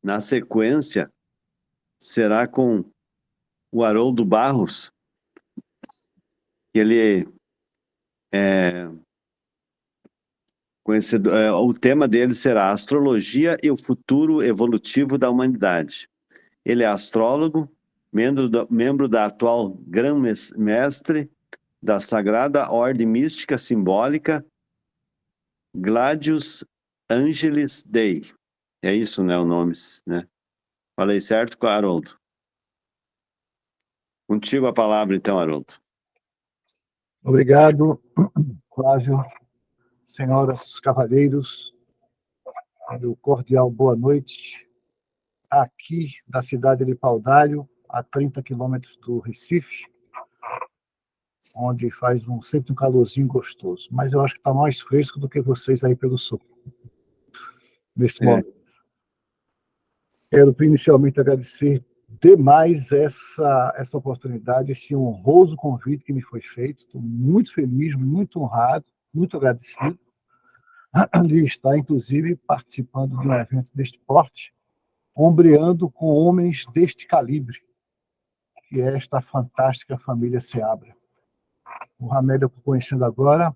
Na sequência, será com o Haroldo Barros, que ele é conhecido, o tema dele será Astrologia e o Futuro Evolutivo da Humanidade. Ele é astrólogo, membro da atual Grão-Mestre da Sagrada Ordem Mística Simbólica Gladius Angelis Dei. É isso, né, o nome, né? Falei certo, Haroldo? Contigo a palavra, então, Haroldo. Obrigado, Flávio. Senhoras, cavalheiros, meu cordial boa noite. Aqui da cidade de Paudalho, a 30 quilômetros do Recife, onde faz sempre um calorzinho gostoso. Mas eu acho que está mais fresco do que vocês aí pelo sul, nesse momento. Quero inicialmente agradecer demais essa oportunidade, esse honroso convite que me foi feito. Estou muito feliz, muito honrado, muito agradecido de estar, inclusive, participando de um evento deste porte, ombreando com homens deste calibre, que é esta fantástica família Seabra. O Hamed eu estou conhecendo agora,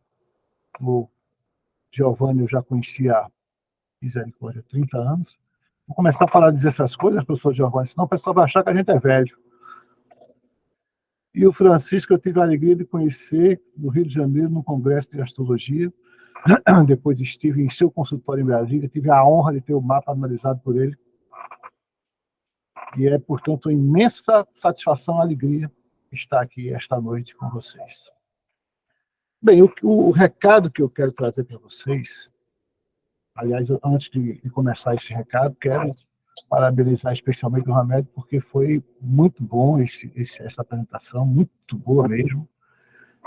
o Giovanni eu já conhecia há 30 anos. Vou começar a falar dizer essas coisas, professor Giovanni, senão o pessoal vai achar que a gente é velho. E o Francisco eu tive a alegria de conhecer no Rio de Janeiro, no Congresso de Astrologia. Depois estive em seu consultório em Brasília, tive a honra de ter o mapa analisado por ele. E é, portanto, uma imensa satisfação e alegria estar aqui esta noite com vocês. Bem, o recado que eu quero trazer para vocês, aliás, antes de começar esse recado, quero parabenizar especialmente o Hamed, porque foi muito bom essa apresentação, muito boa mesmo.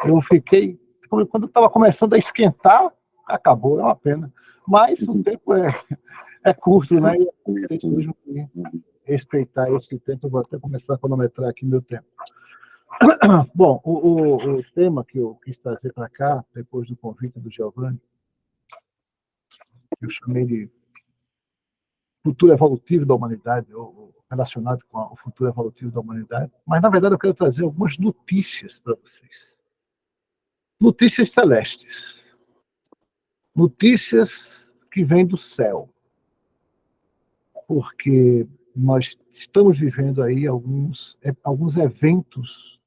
Eu fiquei, quando estava começando a esquentar, acabou, é uma pena. Mas o tempo é curto, né? Eu tenho mesmo que respeitar esse tempo. Eu vou até começar a cronometrar aqui meu tempo. Bom, o tema que eu quis trazer para cá, depois do convite do Giovanni, eu chamei de futuro evolutivo da humanidade, ou relacionado com o futuro evolutivo da humanidade, mas, na verdade, eu quero trazer algumas notícias para vocês. Notícias celestes. Notícias que vêm do céu. Porque nós estamos vivendo aí alguns eventos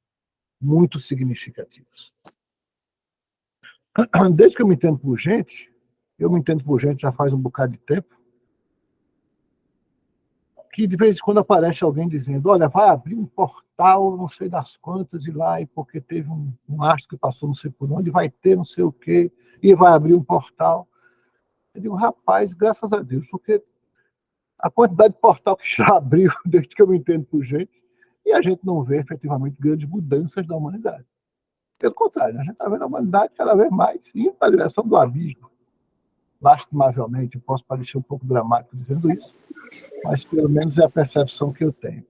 muito significativos. Desde que eu me entendo por gente já faz um bocado de tempo, que de vez em quando aparece alguém dizendo, olha, vai abrir um portal, não sei das quantas, e lá, e porque teve um astro que passou não sei por onde, vai ter não sei o quê, e vai abrir um portal. Eu digo, rapaz, graças a Deus, porque a quantidade de portal que já abriu desde que eu me entendo por gente, e a gente não vê efetivamente grandes mudanças da humanidade. Pelo contrário, a gente está vendo a humanidade cada vez mais indo na direção do abismo. Lastimavelmente, eu posso parecer um pouco dramático dizendo isso, mas pelo menos é a percepção que eu tenho.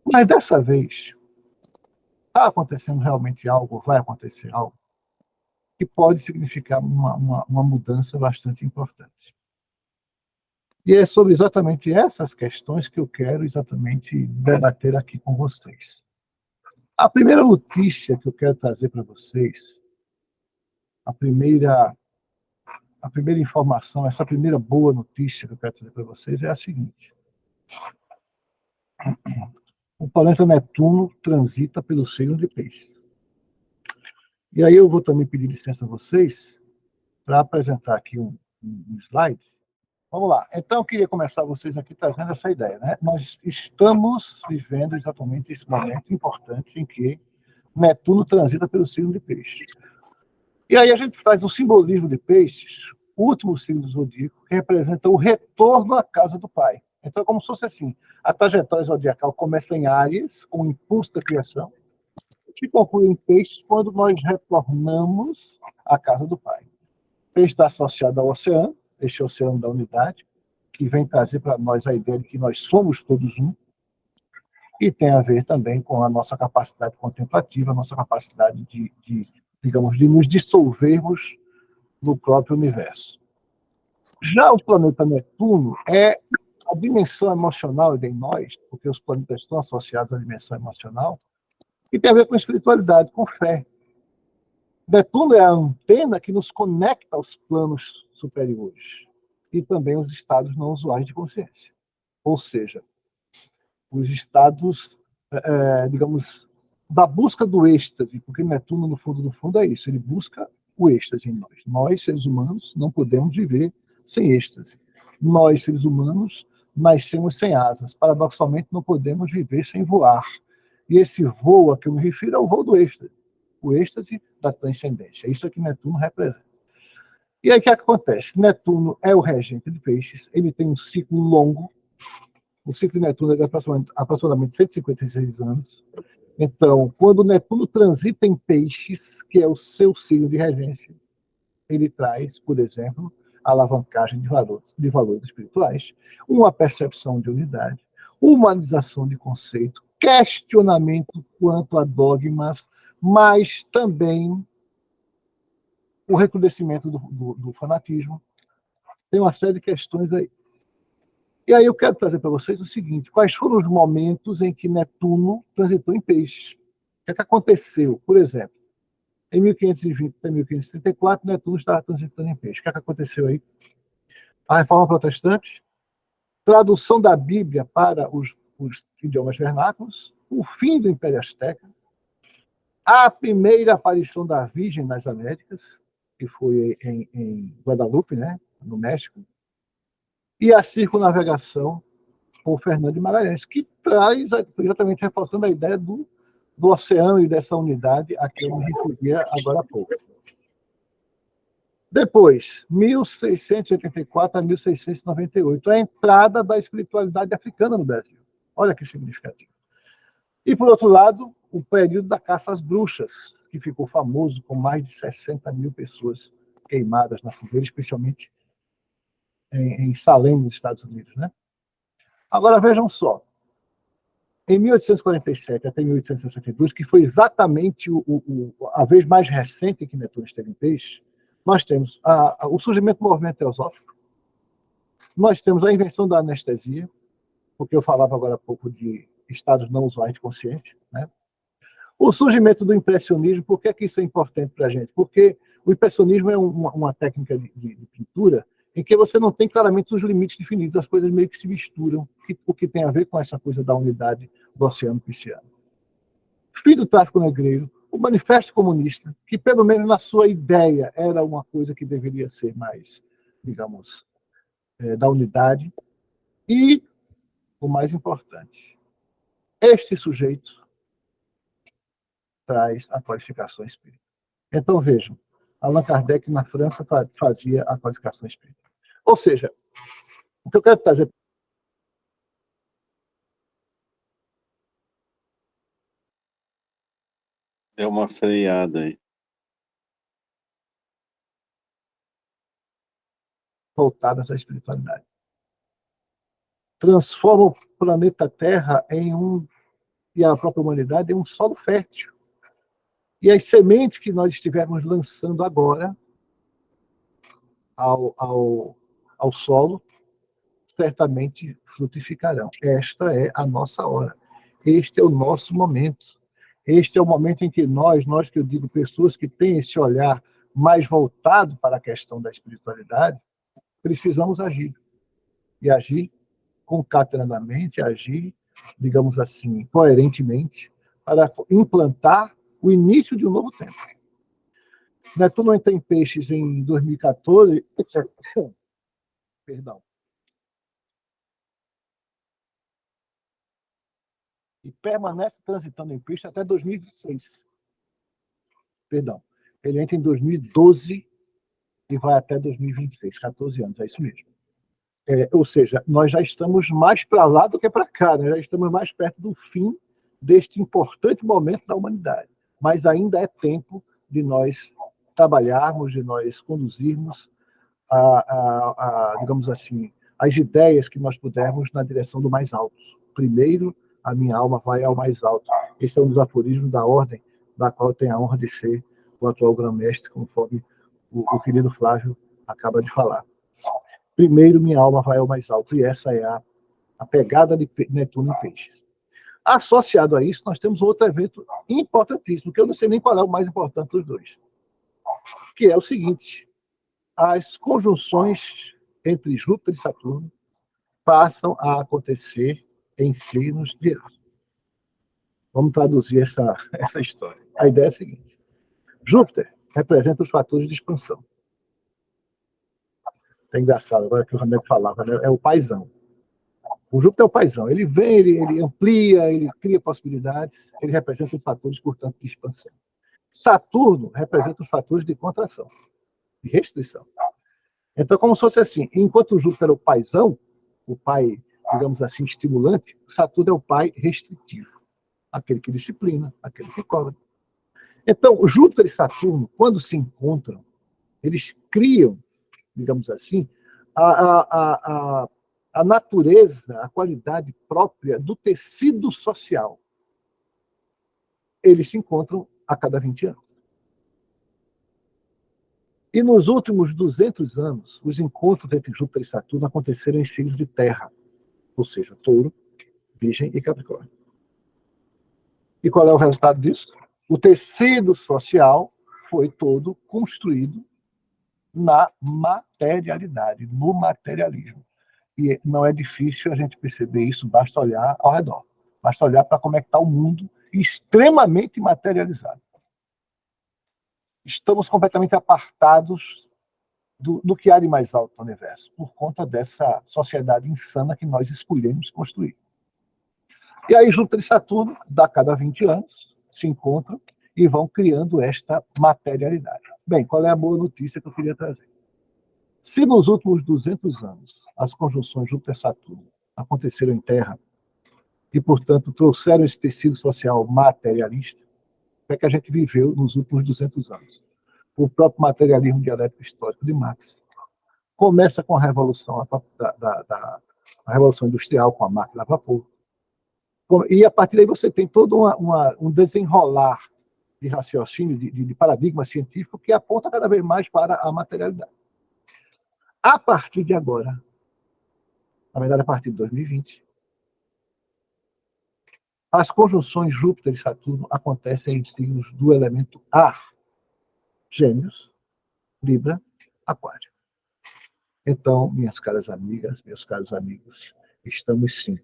Mas dessa vez, está acontecendo realmente algo, vai acontecer algo, que pode significar uma mudança bastante importante. E é sobre exatamente essas questões que eu quero exatamente debater aqui com vocês. A primeira notícia que eu quero trazer para vocês, a primeira informação, essa primeira boa notícia que eu quero trazer para vocês é a seguinte. O planeta Netuno transita pelo signo de Peixes. E aí eu vou também pedir licença a vocês para apresentar aqui um slide. Vamos lá. Então, eu queria começar vocês aqui trazendo essa ideia, né? Nós estamos vivendo exatamente esse momento importante em que Netuno transita pelo signo de Peixes. E aí a gente faz um simbolismo de Peixes, o último signo do zodíaco, que representa o retorno à casa do pai. Então, é como se fosse assim, a trajetória zodiacal começa em Áries, com o impulso da criação, que conclui em Peixes quando nós retornamos à casa do pai. Peixe está associado ao oceano, este oceano da unidade, que vem trazer para nós a ideia de que nós somos todos um, e tem a ver também com a nossa capacidade contemplativa, a nossa capacidade digamos, de nos dissolvermos no próprio universo. Já o planeta Netuno é a dimensão emocional em nós, porque os planetas estão associados à dimensão emocional, que tem a ver com espiritualidade, com fé. Netuno é a antena que nos conecta aos planos superiores e também aos estados não usuais de consciência. Ou seja, os estados, digamos, da busca do êxtase, porque Netuno, no fundo, é isso, ele busca o êxtase em nós. Nós, seres humanos, não podemos viver sem êxtase. Nós, seres humanos, nascemos sem asas. Paradoxalmente, não podemos viver sem voar. E esse voo a que eu me refiro é o voo do êxtase. O êxtase da transcendência. Isso é que Netuno representa. E aí o que acontece? Netuno é o regente de peixes, ele tem um ciclo longo. O ciclo de Netuno é de aproximadamente 156 anos. Então, quando Netuno transita em peixes, que é o seu signo de regência, ele traz, por exemplo, a alavancagem de valores espirituais, uma percepção de unidade, humanização de conceito, questionamento quanto a dogmas, mas também o recrudescimento do fanatismo. Tem uma série de questões aí. E aí eu quero trazer para vocês o seguinte: quais foram os momentos em que Netuno transitou em peixes? O que é que aconteceu? Por exemplo, em 1520 até 1534, Netuno estava transitando em peixes. O que é que aconteceu aí? A Reforma Protestante, tradução da Bíblia para os idiomas vernáculos, o fim do Império Azteca, a primeira aparição da Virgem nas Américas, que foi em Guadalupe, né, no México, e a circunnavegação por Fernando de Magalhães, que traz exatamente reforçando a ideia do oceano e dessa unidade a que eu me referia agora há pouco. Depois, 1684 a 1698, a entrada da espiritualidade africana no Brasil. Olha que significativo. E, por outro lado, o período da caça às bruxas, que ficou famoso com mais de 60 mil pessoas queimadas na fogueira, especialmente em Salem, nos Estados Unidos, né? Agora, vejam só. Em 1847 até 1862, que foi exatamente a vez mais recente em que Netuno esteve em peixe, nós temos o surgimento do movimento teosófico, nós temos a invenção da anestesia, porque eu falava agora há pouco de estados não usuais de consciência, né? O surgimento do impressionismo. Por que isso é importante para a gente? Porque o impressionismo é uma técnica de pintura em que você não tem claramente os limites definidos, as coisas meio que se misturam, o que tem a ver com essa coisa da unidade do oceano pisciano. Fim do tráfico negreiro, o Manifesto Comunista, que pelo menos na sua ideia era uma coisa que deveria ser mais, digamos, da unidade. E, o mais importante, este sujeito traz a qualificação espírita. Então, vejam, Allan Kardec, na França, fazia a qualificação espírita. Ou seja, o que eu quero trazer... Deu uma freada aí. voltadas à espiritualidade. Transforma o planeta Terra e a própria humanidade em um solo fértil. E as sementes que nós estivermos lançando agora ao solo, certamente frutificarão. Esta é a nossa hora. Este é o nosso momento. Este é o momento em que nós que eu digo, pessoas que têm esse olhar mais voltado para a questão da espiritualidade, precisamos agir. E agir concatenadamente, agir, digamos assim, coerentemente, para implantar o início de um novo tempo. Netuno entra em peixes em 2014, perdão, e permanece transitando em peixe até 2026. Perdão, ele entra em 2012 e vai até 2026, 14 anos, é isso mesmo. Ou seja, nós já estamos mais para lá do que para cá, né? Já estamos mais perto do fim deste importante momento da humanidade. Mas ainda é tempo de nós trabalharmos, de nós conduzirmos, digamos assim, as ideias que nós pudermos na direção do mais alto. Primeiro, a minha alma vai ao mais alto. Esse é um dos aforismos da ordem, da qual eu tenho a honra de ser o atual grão-mestre, conforme o querido Flávio acaba de falar. Primeiro, minha alma vai ao mais alto. E essa é a a pegada de Netuno em Peixes. Associado a isso, nós temos outro evento importantíssimo, que eu não sei nem qual é o mais importante dos dois, que é o seguinte: as conjunções entre Júpiter e Saturno passam a acontecer em signos de ar. Vamos traduzir essa história. A ideia é a seguinte: Júpiter representa os fatores de expansão. É engraçado, agora que o Remédio falava, né? É o paizão. O Júpiter é o paizão. Ele vem, ele amplia, ele cria possibilidades, ele representa os fatores, portanto, de expansão. Saturno representa os fatores de contração, de restrição. Então, como se fosse assim, enquanto o Júpiter é o paizão, o pai, digamos assim, estimulante, Saturno é o pai restritivo, aquele que disciplina, aquele que cobra. Então, Júpiter e Saturno, quando se encontram, eles criam, digamos assim, a natureza, a qualidade própria do tecido social. Eles se encontram a cada 20 anos. E nos últimos 200 anos, os encontros entre Júpiter e Saturno aconteceram em signos de terra, ou seja, Touro, Virgem e Capricórnio. E qual é o resultado disso? O tecido social foi todo construído na materialidade, no materialismo. E não é difícil a gente perceber isso, basta olhar ao redor. Basta olhar para como é que está o mundo extremamente materializado. Estamos completamente apartados do que há de mais alto no universo, por conta dessa sociedade insana que nós escolhemos construir. E aí Júpiter e Saturno, a cada 20 anos, se encontram e vão criando esta materialidade. Bem, qual é a boa notícia que eu queria trazer? Se nos últimos 200 anos as conjunções Júpiter-Saturno aconteceram em Terra e, portanto, trouxeram esse tecido social materialista, o que é que a gente viveu nos últimos 200 anos? O próprio materialismo dialético histórico de Marx começa com a revolução, a revolução industrial, com a máquina a vapor. E a partir daí você tem todo um desenrolar de raciocínio, de paradigma científico que aponta cada vez mais para a materialidade. A partir de agora, na verdade a partir de 2020, as conjunções Júpiter e Saturno acontecem em signos do elemento ar: Gêmeos, Libra, Aquário. Então, minhas caras amigas, meus caros amigos, estamos sim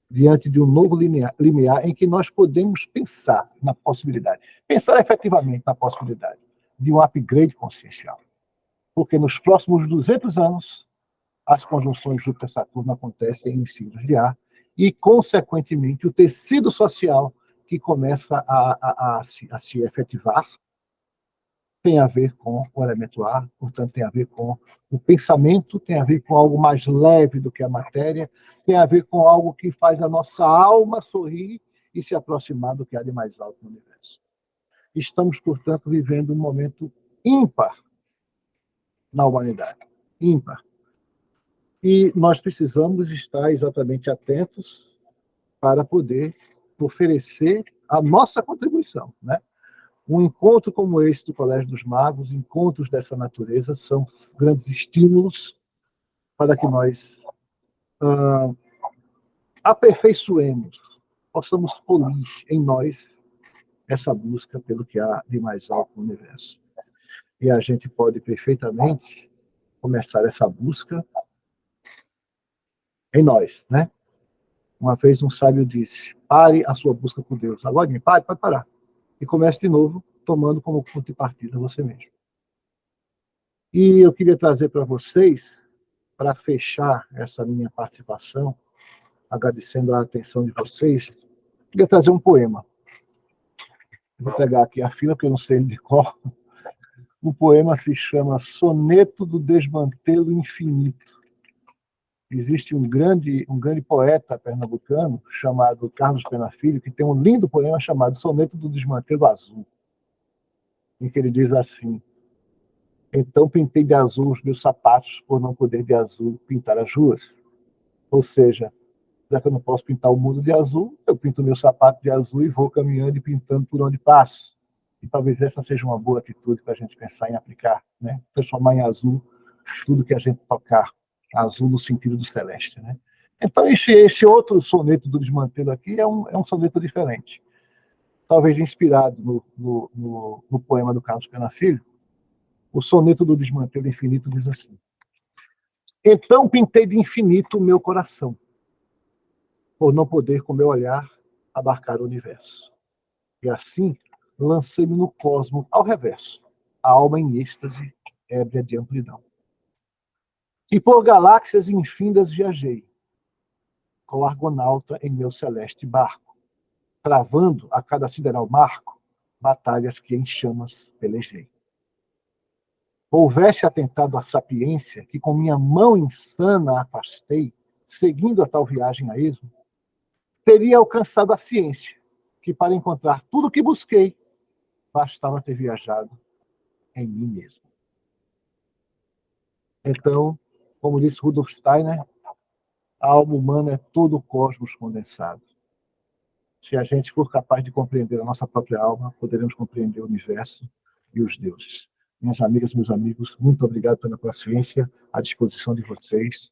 diante de um novo limiar em que nós podemos pensar na possibilidade, pensar efetivamente na possibilidade de um upgrade consciencial. Porque nos próximos 200 anos, as conjunções Júpiter-Saturno acontecem em signos de ar e, consequentemente, o tecido social que começa a se efetivar tem a ver com o elemento ar, portanto, tem a ver com o pensamento, tem a ver com algo mais leve do que a matéria, tem a ver com algo que faz a nossa alma sorrir e se aproximar do que há de mais alto no universo. Estamos, portanto, vivendo um momento ímpar na humanidade. Ímpar. E nós precisamos estar exatamente atentos para poder oferecer a nossa contribuição, né? Um encontro como esse do Colégio dos Magos, encontros dessa natureza, são grandes estímulos para que nós aperfeiçoemos, possamos polir em nós essa busca pelo que há de mais alto no universo. E a gente pode perfeitamente começar essa busca em nós, né? Uma vez um sábio disse: pare a sua busca por Deus. Agora, pare, pode parar. E comece de novo, tomando como ponto de partida você mesmo. E eu queria trazer para vocês, para fechar essa minha participação, agradecendo a atenção de vocês, queria trazer um poema. Vou pegar aqui a fila, porque eu não sei ele de cor. O poema se chama Soneto do Desmantelo Infinito. Existe um grande poeta pernambucano chamado Carlos Pena Filho, que tem um lindo poema chamado Soneto do Desmantelo Azul, em que ele diz assim: então pintei de azul os meus sapatos, por não poder de azul pintar as ruas. Ou seja, já que eu não posso pintar o mundo de azul, eu pinto o meu sapato de azul e vou caminhando e pintando por onde passo. E talvez essa seja uma boa atitude para a gente pensar em aplicar, né? Transformar em azul tudo que a gente tocar, azul no sentido do celeste, né? Então, esse outro soneto do Desmantelo aqui é um soneto diferente. Talvez inspirado no poema do Carlos Pena Filho. O soneto do Desmantelo Infinito diz assim: então pintei de infinito o meu coração, por não poder com meu olhar abarcar o universo. E assim lancei-me no cosmo ao reverso, a alma em êxtase, ébria de amplidão. E por galáxias infindas viajei, com o argonauta em meu celeste barco, travando a cada sideral marco batalhas que em chamas pelejei. Houvesse atentado à sapiência, que com minha mão insana afastei, seguindo a tal viagem a esmo, teria alcançado a ciência, que para encontrar tudo o que busquei, bastava ter viajado em mim mesmo. Então, como disse Rudolf Steiner, a alma humana é todo o cosmos condensado. Se a gente for capaz de compreender a nossa própria alma, poderemos compreender o universo e os deuses. Minhas amigas, meus amigos, muito obrigado pela paciência, à disposição de vocês.